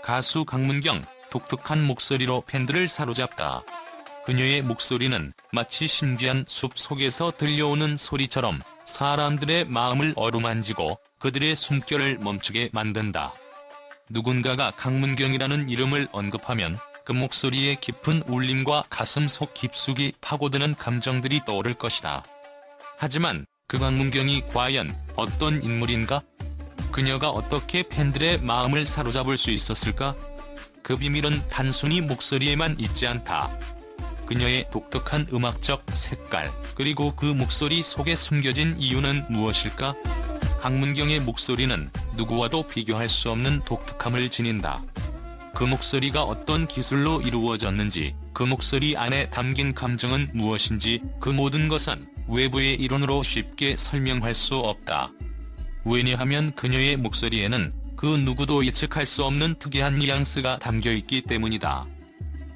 가수 강문경, 독특한 목소리로 팬들을 사로잡다. 그녀의 목소리는 마치 신비한 숲 속에서 들려오는 소리처럼 사람들의 마음을 어루만지고 그들의 숨결을 멈추게 만든다. 누군가가 강문경이라는 이름을 언급하면 그 목소리의 깊은 울림과 가슴 속 깊숙이 파고드는 감정들이 떠오를 것이다. 하지만 그 강문경이 과연 어떤 인물인가? 그녀가 어떻게 팬들의 마음을 사로잡을 수 있었을까? 그 비밀은 단순히 목소리에만 있지 않다. 그녀의 독특한 음악적 색깔, 그리고 그 목소리 속에 숨겨진 이유는 무엇일까? 강문경의 목소리는 누구와도 비교할 수 없는 독특함을 지닌다. 그 목소리가 어떤 기술로 이루어졌는지, 그 목소리 안에 담긴 감정은 무엇인지, 그 모든 것은 외부의 이론으로 쉽게 설명할 수 없다. 왜냐하면 그녀의 목소리에는 그 누구도 예측할 수 없는 특이한 뉘앙스가 담겨있기 때문이다.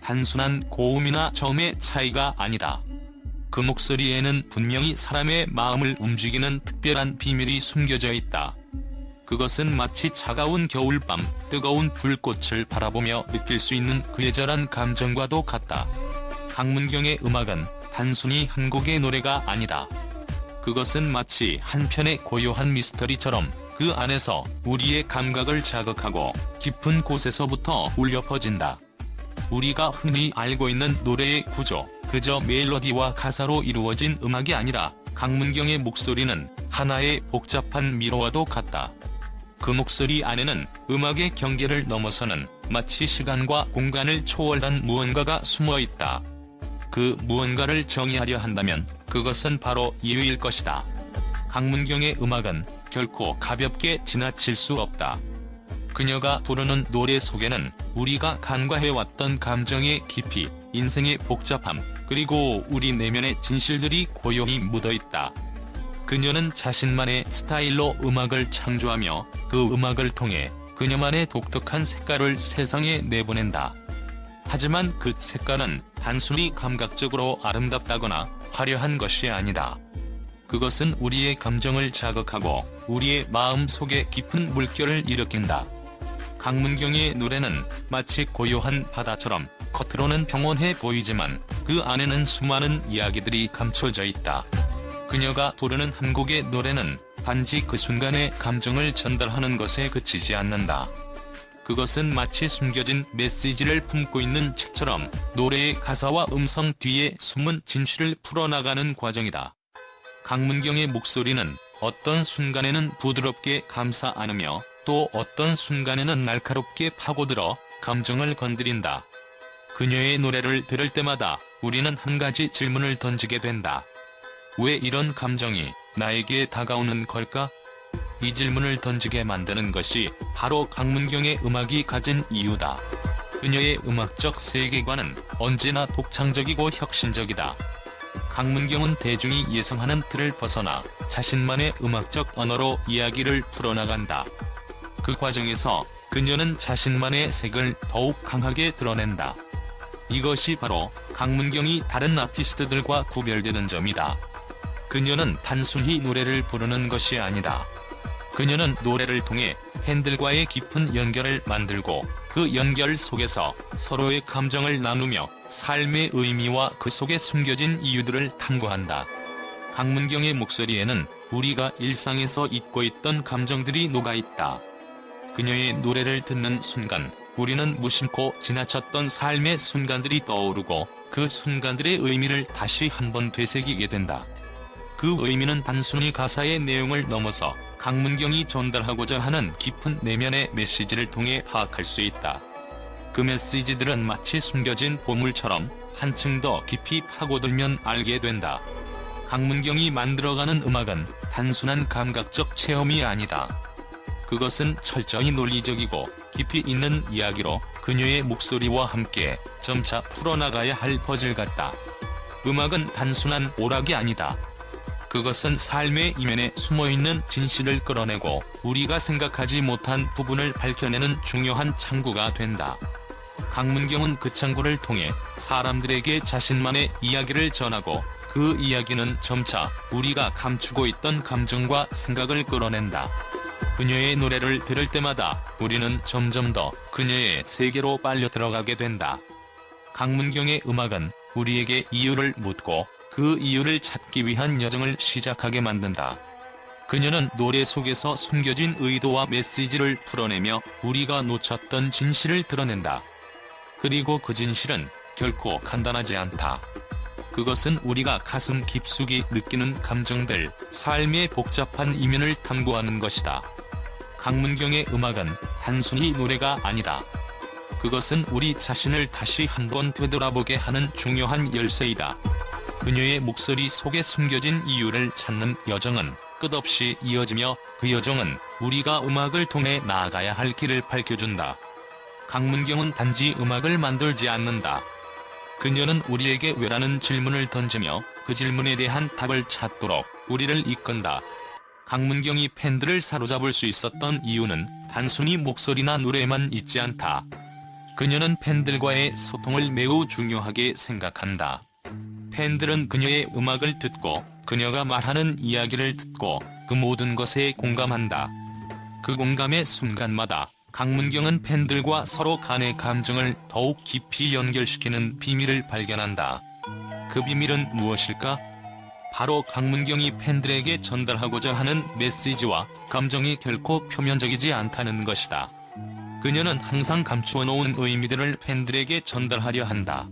단순한 고음이나 저음의 차이가 아니다. 그 목소리에는 분명히 사람의 마음을 움직이는 특별한 비밀이 숨겨져 있다. 그것은 마치 차가운 겨울밤, 뜨거운 불꽃을 바라보며 느낄 수 있는 그애절한 감정과도 같다. 강문경의 음악은 단순히 한 곡의 노래가 아니다. 그것은 마치 한 편의 고요한 미스터리처럼 그 안에서 우리의 감각을 자극하고 깊은 곳에서부터 울려 퍼진다. 우리가 흔히 알고 있는 노래의 구조, 그저 멜로디와 가사로 이루어진 음악이 아니라 강문경의 목소리는 하나의 복잡한 미로와도 같다. 그 목소리 안에는 음악의 경계를 넘어서는 마치 시간과 공간을 초월한 무언가가 숨어있다. 그 무언가를 정의하려 한다면 그것은 바로 이유일 것이다. 강문경의 음악은 결코 가볍게 지나칠 수 없다. 그녀가 부르는 노래 속에는 우리가 간과해왔던 감정의 깊이, 인생의 복잡함, 그리고 우리 내면의 진실들이 고요히 묻어있다. 그녀는 자신만의 스타일로 음악을 창조하며 그 음악을 통해 그녀만의 독특한 색깔을 세상에 내보낸다. 하지만 그 색깔은 단순히 감각적으로 아름답다거나 화려한 것이 아니다. 그것은 우리의 감정을 자극하고 우리의 마음 속에 깊은 물결을 일으킨다. 강문경의 노래는 마치 고요한 바다처럼 겉으로는 평온해 보이지만 그 안에는 수많은 이야기들이 감춰져 있다. 그녀가 부르는 한 곡의 노래는 단지 그 순간의 감정을 전달하는 것에 그치지 않는다. 그것은 마치 숨겨진 메시지를 품고 있는 책처럼 노래의 가사와 음성 뒤에 숨은 진실을 풀어나가는 과정이다. 강문경의 목소리는 어떤 순간에는 부드럽게 감싸 안으며 또 어떤 순간에는 날카롭게 파고들어 감정을 건드린다. 그녀의 노래를 들을 때마다 우리는 한 가지 질문을 던지게 된다. 왜 이런 감정이 나에게 다가오는 걸까? 이 질문을 던지게 만드는 것이 바로 강문경의 음악이 가진 이유다. 그녀의 음악적 세계관은 언제나 독창적이고 혁신적이다. 강문경은 대중이 예상하는 틀을 벗어나 자신만의 음악적 언어로 이야기를 풀어나간다. 그 과정에서 그녀는 자신만의 색을 더욱 강하게 드러낸다. 이것이 바로 강문경이 다른 아티스트들과 구별되는 점이다. 그녀는 단순히 노래를 부르는 것이 아니다. 그녀는 노래를 통해 팬들과의 깊은 연결을 만들고 그 연결 속에서 서로의 감정을 나누며 삶의 의미와 그 속에 숨겨진 이유들을 탐구한다. 강문경의 목소리에는 우리가 일상에서 잊고 있던 감정들이 녹아있다. 그녀의 노래를 듣는 순간 우리는 무심코 지나쳤던 삶의 순간들이 떠오르고 그 순간들의 의미를 다시 한번 되새기게 된다. 그 의미는 단순히 가사의 내용을 넘어서 강문경이 전달하고자 하는 깊은 내면의 메시지를 통해 파악할 수 있다. 그 메시지들은 마치 숨겨진 보물처럼 한층 더 깊이 파고들면 알게 된다. 강문경이 만들어가는 음악은 단순한 감각적 체험이 아니다. 그것은 철저히 논리적이고 깊이 있는 이야기로 그녀의 목소리와 함께 점차 풀어나가야 할 퍼즐 같다. 음악은 단순한 오락이 아니다. 그것은 삶의 이면에 숨어있는 진실을 끌어내고 우리가 생각하지 못한 부분을 밝혀내는 중요한 창구가 된다. 강문경은 그 창구를 통해 사람들에게 자신만의 이야기를 전하고 그 이야기는 점차 우리가 감추고 있던 감정과 생각을 끌어낸다. 그녀의 노래를 들을 때마다 우리는 점점 더 그녀의 세계로 빨려 들어가게 된다. 강문경의 음악은 우리에게 이유를 묻고 그 이유를 찾기 위한 여정을 시작하게 만든다. 그녀는 노래 속에서 숨겨진 의도와 메시지를 풀어내며 우리가 놓쳤던 진실을 드러낸다. 그리고 그 진실은 결코 간단하지 않다. 그것은 우리가 가슴 깊숙이 느끼는 감정들, 삶의 복잡한 이면을 탐구하는 것이다. 강문경의 음악은 단순히 노래가 아니다. 그것은 우리 자신을 다시 한번 되돌아보게 하는 중요한 열쇠이다. 그녀의 목소리 속에 숨겨진 이유를 찾는 여정은 끝없이 이어지며 그 여정은 우리가 음악을 통해 나아가야 할 길을 밝혀준다. 강문경은 단지 음악을 만들지 않는다. 그녀는 우리에게 왜라는 질문을 던지며 그 질문에 대한 답을 찾도록 우리를 이끈다. 강문경이 팬들을 사로잡을 수 있었던 이유는 단순히 목소리나 노래만 있지 않다. 그녀는 팬들과의 소통을 매우 중요하게 생각한다. 팬들은 그녀의 음악을 듣고 그녀가 말하는 이야기를 듣고 그 모든 것에 공감한다. 그 공감의 순간마다 강문경은 팬들과 서로 간의 감정을 더욱 깊이 연결시키는 비밀을 발견한다. 그 비밀은 무엇일까? 바로 강문경이 팬들에게 전달하고자 하는 메시지와 감정이 결코 표면적이지 않다는 것이다. 그녀는 항상 감추어놓은 의미들을 팬들에게 전달하려 한다.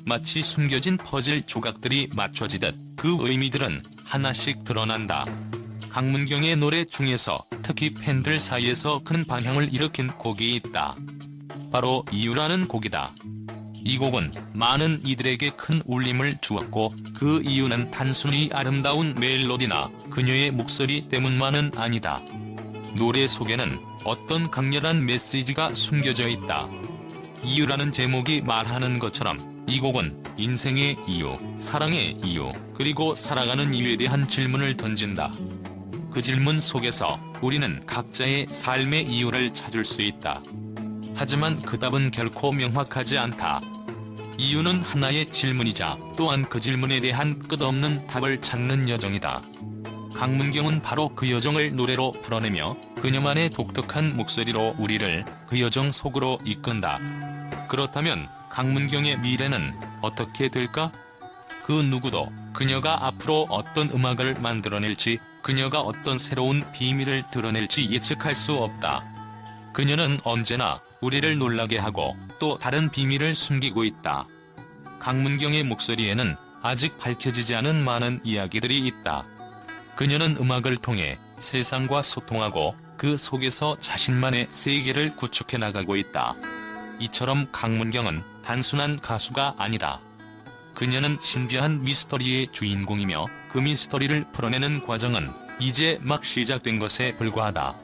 마치 숨겨진 퍼즐 조각들이 맞춰지듯 그 의미들은 하나씩 드러난다. 강문경의 노래 중에서 특히 팬들 사이에서 큰 방향을 일으킨 곡이 있다. 바로 이유라는 곡이다. 이 곡은 많은 이들에게 큰 울림을 주었고 그 이유는 단순히 아름다운 멜로디나 그녀의 목소리 때문만은 아니다. 노래 속에는 어떤 강렬한 메시지가 숨겨져 있다. 이유라는 제목이 말하는 것처럼 이 곡은 인생의 이유, 사랑의 이유, 그리고 살아가는 이유에 대한 질문을 던진다. 그 질문 속에서 우리는 각자의 삶의 이유를 찾을 수 있다. 하지만 그 답은 결코 명확하지 않다. 이유는 하나의 질문이자 또한 그 질문에 대한 끝없는 답을 찾는 여정이다. 강문경은 바로 그 여정을 노래로 풀어내며 그녀만의 독특한 목소리로 우리를 그 여정 속으로 이끈다. 그렇다면 강문경의 미래는 어떻게 될까? 그 누구도 그녀가 앞으로 어떤 음악을 만들어낼지, 그녀가 어떤 새로운 비밀을 드러낼지 예측할 수 없다. 그녀는 언제나 우리를 놀라게 하고 또 다른 비밀을 숨기고 있다. 강문경의 목소리에는 아직 밝혀지지 않은 많은 이야기들이 있다. 그녀는 음악을 통해 세상과 소통하고 그 속에서 자신만의 세계를 구축해 나가고 있다. 이처럼 강문경은 단순한 가수가 아니다. 그녀는 신비한 미스터리의 주인공이며 그 미스터리를 풀어내는 과정은 이제 막 시작된 것에 불과하다.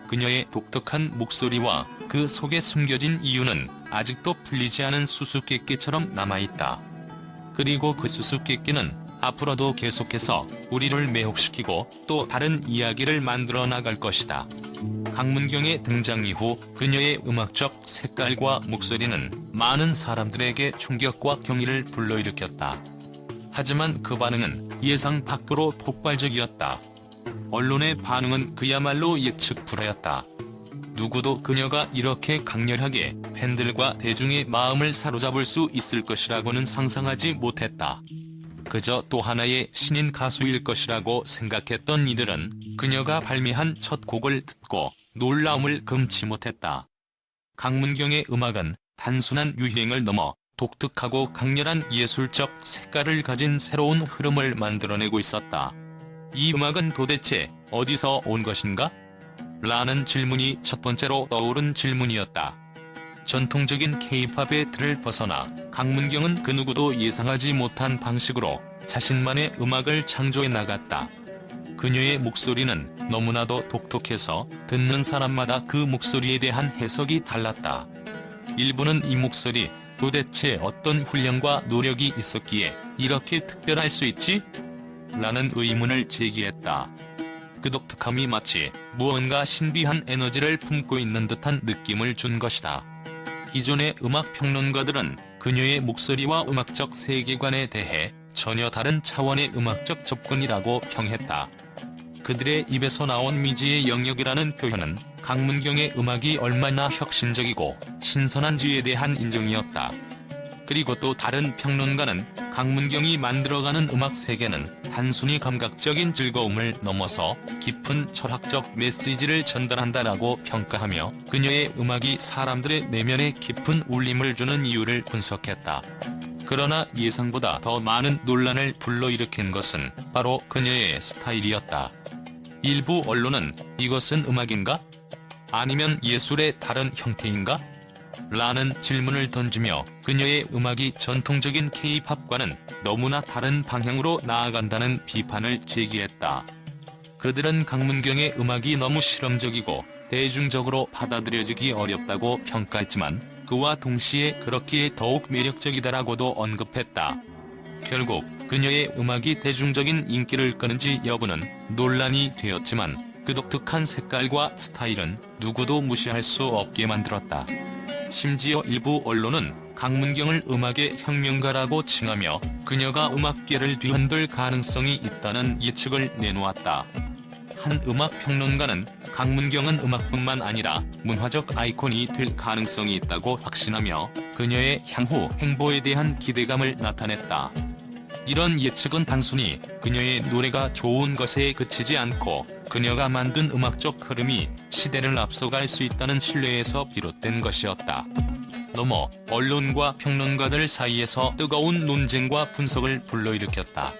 그녀의 독특한 목소리와 그 속에 숨겨진 이유는 아직도 풀리지 않은 수수께끼처럼 남아있다. 그리고 그 수수께끼는 앞으로도 계속해서 우리를 매혹시키고 또 다른 이야기를 만들어 나갈 것이다. 강문경의 등장 이후 그녀의 음악적 색깔과 목소리는 많은 사람들에게 충격과 경의를 불러일으켰다. 하지만 그 반응은 예상 밖으로 폭발적이었다. 언론의 반응은 그야말로 예측 불허였다. 누구도 그녀가 이렇게 강렬하게 팬들과 대중의 마음을 사로잡을 수 있을 것이라고는 상상하지 못했다. 그저 또 하나의 신인 가수일 것이라고 생각했던 이들은 그녀가 발매한 첫 곡을 듣고 놀라움을 금치 못했다. 강문경의 음악은 단순한 유행을 넘어 독특하고 강렬한 예술적 색깔을 가진 새로운 흐름을 만들어내고 있었다. 이 음악은 도대체 어디서 온 것인가? 라는 질문이 첫 번째로 떠오른 질문이었다. 전통적인 K-팝의 틀을 벗어나 강문경은 그 누구도 예상하지 못한 방식으로 자신만의 음악을 창조해 나갔다. 그녀의 목소리는 너무나도 독특해서 듣는 사람마다 그 목소리에 대한 해석이 달랐다. 일부는 이 목소리, 도대체 어떤 훈련과 노력이 있었기에 이렇게 특별할 수 있지? 라는 의문을 제기했다. 그 독특함이 마치 무언가 신비한 에너지를 품고 있는 듯한 느낌을 준 것이다. 기존의 음악 평론가들은 그녀의 목소리와 음악적 세계관에 대해 전혀 다른 차원의 음악적 접근이라고 평했다. 그들의 입에서 나온 미지의 영역이라는 표현은 강문경의 음악이 얼마나 혁신적이고 신선한지에 대한 인정이었다. 그리고 또 다른 평론가는 강문경이 만들어가는 음악 세계는 단순히 감각적인 즐거움을 넘어서 깊은 철학적 메시지를 전달한다라고 평가하며 그녀의 음악이 사람들의 내면에 깊은 울림을 주는 이유를 분석했다. 그러나 예상보다 더 많은 논란을 불러일으킨 것은 바로 그녀의 스타일이었다. 일부 언론은 이것은 음악인가? 아니면 예술의 다른 형태인가? 라는 질문을 던지며 그녀의 음악이 전통적인 K-팝과는 너무나 다른 방향으로 나아간다는 비판을 제기했다. 그들은 강문경의 음악이 너무 실험적이고 대중적으로 받아들여지기 어렵다고 평가했지만 그와 동시에 그렇기에 더욱 매력적이다라고도 언급했다. 결국 그녀의 음악이 대중적인 인기를 끄는지 여부는 논란이 되었지만 그 독특한 색깔과 스타일은 누구도 무시할 수 없게 만들었다. 심지어 일부 언론은 강문경을 음악의 혁명가라고 칭하며 그녀가 음악계를 뒤흔들 가능성이 있다는 예측을 내놓았다. 한 음악평론가는 강문경은 음악뿐만 아니라 문화적 아이콘이 될 가능성이 있다고 확신하며 그녀의 향후 행보에 대한 기대감을 나타냈다. 이런 예측은 단순히 그녀의 노래가 좋은 것에 그치지 않고 그녀가 만든 음악적 흐름이 시대를 앞서갈 수 있다는 신뢰에서 비롯된 것이었다. 넘어 언론과 평론가들 사이에서 뜨거운 논쟁과 분석을 불러일으켰다.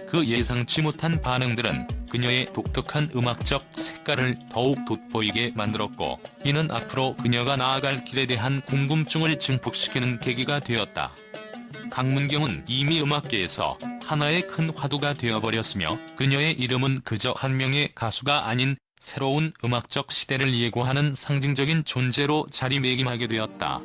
그 예상치 못한 반응들은 그녀의 독특한 음악적 색깔을 더욱 돋보이게 만들었고 이는 앞으로 그녀가 나아갈 길에 대한 궁금증을 증폭시키는 계기가 되었다. 강문경은 이미 음악계에서 하나의 큰 화두가 되어버렸으며 그녀의 이름은 그저 한 명의 가수가 아닌 새로운 음악적 시대를 예고하는 상징적인 존재로 자리매김하게 되었다.